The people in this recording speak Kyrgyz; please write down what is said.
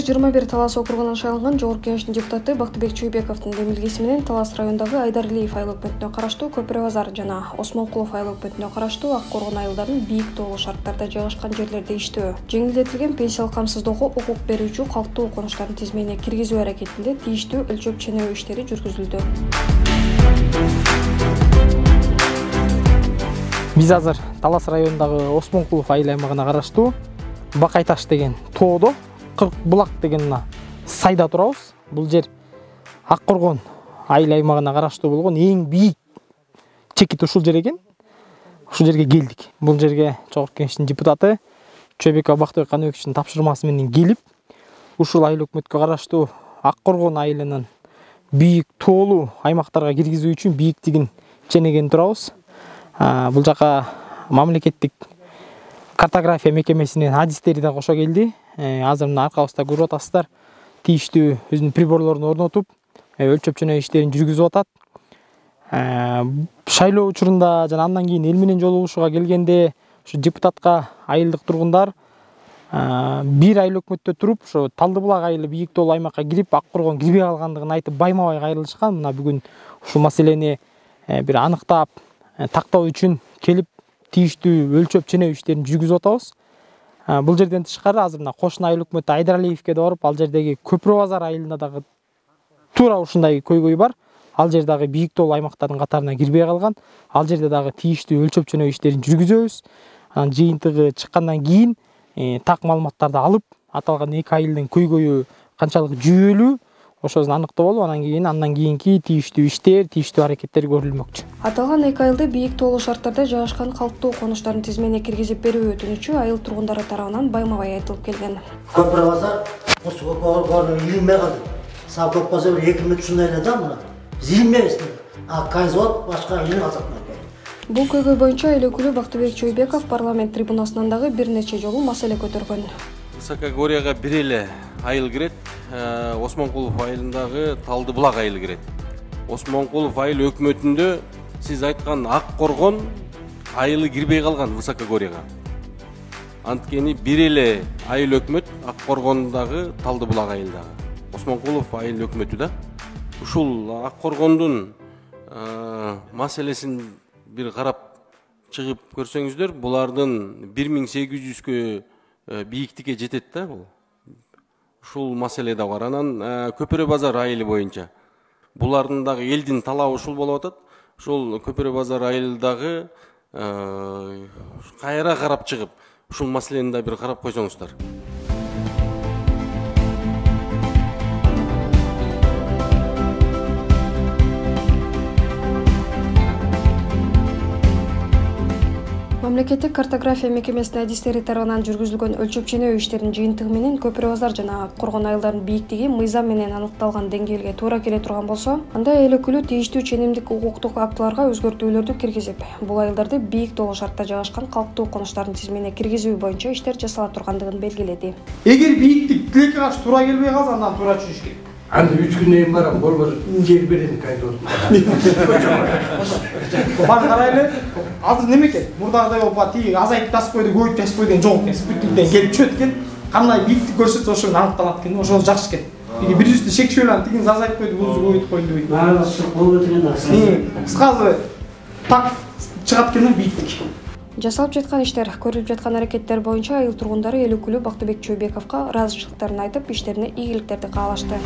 21 Талас округунан шайланган Жогорку Кеңештин депутаты Бактыбек Чойбековдун демилгеси менен Талас районундагы Айдаралиев айыл өкмөтүнө караштуу Көпүрө базар жана Осмонкулов айыл өкмөтүнө караштуу Ак Коргон айылдарынын бийик тоолуу шарттарда жайгашкан жерлерде иштөө, жеңилдетилген пенсиялык камсыздоого укук берүүчү калктуу конуштардын тизмеине киргизүү аракетинде тийиштүү өлчөп ченөө иштери жүргүзүлдү. Биз азыр Талас районундагы Осмонкулов айыл аймагына караштуу Бакайташ деген тоодо Кырк булак деген сайда турабыз. Бул жер Ак Коргон айыл аймагына караштуу болгон эң бийик чекит ушул жер экен. Ушул жерге келдик. Бул жерге Жогорку Кеңештин депутаты Чойбеков Бактыбек Каныбековичтин тапшырмасы менен келип, ушул айыл өкмөткө караштуу Ак Коргон айылынын бийик тоолуу аймактарга киргизүү үчүн бийиктигин ченеген турабыз. Бул жака мамлекеттик картография мекемесинин адистери да кошо келди. Азыр мына аркабызда көрүп атасыздар. Тийиштүү өзүнүн приборлорун орнотуп, өлчөп ченөө иштерин жүргүзүп атат. Шайлоо учурунда жана андан кийин эл менен жолугушууга келгенде ушу депутатка айылдык тургундар бир айыл өкмөттө туруп, ушу Талдыбулак айылы бийик тоолуу аймакка кирип, Ак Коргон кирбей калгандыгын айтып байма-бай кайрылышкан. Мына бүгүн ушул маселени бир аныктап, тактоо үчүн келип тийиштүү өлчөп ченөө иштерин жүргүзүп атабыз. Бул жерден тышкары азыр мына кошуна айыл өкмөтү Айдаралиевке да барып, ал жердеги Көпүрө базар айылында дагы туура ушундай көйгөй бар. Ал жер дагы бийик тоолуу аймактардын катарына кирбей калган. Ал жерде дагы тийиштүү өлчөп ченөө иштерин жүргүзөбүз. Анан жыйынтыгы чыккандан кийин так маалыматтарды алып, аталган эки айылдын көйгөйү канчалык жүйөлүү ошосун аныктап алып, андан кийинки тийиштүү иштер, тийиштүү аракеттер көрүлмөкчү. Аталган эки айылды бийик тоолуу шарттарда жайгашкан калктуу конуштардын тизмеине киргизип берүү өтүнүчү айыл тургундары тарабынан байма-бай айтылып келген. Көпүрө базар ушул горно илме калды. Саа көп базар 2-3 айла да мына. Зилмебиз. Кайзот башка ил азатмай. Бул көйгөй боюнча эл өкүлү Бактыбек Чойбеков парламент трибунасынан дагы бир нече жолу маселе көтөргөн. Высокогорьяга бир эле айыл кирет. Осмонкулов айылындагы Талдыбулак айылы кирет. Осмонкулов айыл өкмөтүндө сиз айткан Ак Коргон айылы кирбей калган Высокогорьяга. Анткени бир эле айыл өкмөт Ак Коргондагы Талдыбулак айылдагы. Осмонкулов айыл өкмөтү да. Ушул Ак Коргондун маселесин бир карап чыгып көрсөңүздөр, булардын 1800кө бийиктикке жетет да бул. Ушул маселе да бар. Анан Көпүрө базар айылы боюнча булардын дагы элдин талабы ушул болуп атат. Ушул Көпүрө базар айылдагы кайра карап чыгып, ушул маселени да бир карап койсоңуздар. Мамлекеттик картография мекемесинин адистери тарабынан жүргүзүлгөн өлчөп ченөө иштеринин жыйынтыгы менен Көпүрө базар жана Ак Коргон айылдарынын бийиктиги мыйзам менен аныкталган деңгээлге туура келе турган болсо, анда эл өкүлү тийиштүү ченемдик укуктук актыларга өзгөртүүлөрдү киргизип, бул айылдарды бийик тоолуу шартта жайгашкан калктуу конуштардын тизмеине киргизүү боюнча иштер жасала тургандыгын белгиледи. Эгер бийиктик тилекке каршы туура келбей калса, андан туура чыгыш керек. Анда 3 күнөн барам, болбор жер бередин кайдын. Баң карайлы. Азыр неме экен? Мурдагыдай болуп тиги азайтып тасып койду, көбөйтүп тасып койду деген жок экен. Спутниктен келип чөт экен. Кандай бийиктик көрсөтсө ошону аныкталат экен. Ошол жакшы экен. Биги бир жүздө шекчелен тигин азайтып койду, бузду көбөйтүп койду дейт. Болбой турган. Кыскасы так чыгат экен бийиктик. Жасалып жаткан иштер, көрүлүп жаткан аракеттер боюнча айыл тургундары эл өкүлү Бактыбек Чойбековго ыраазычылыктарын айтып, иштерине ийгиликтерди каалашты.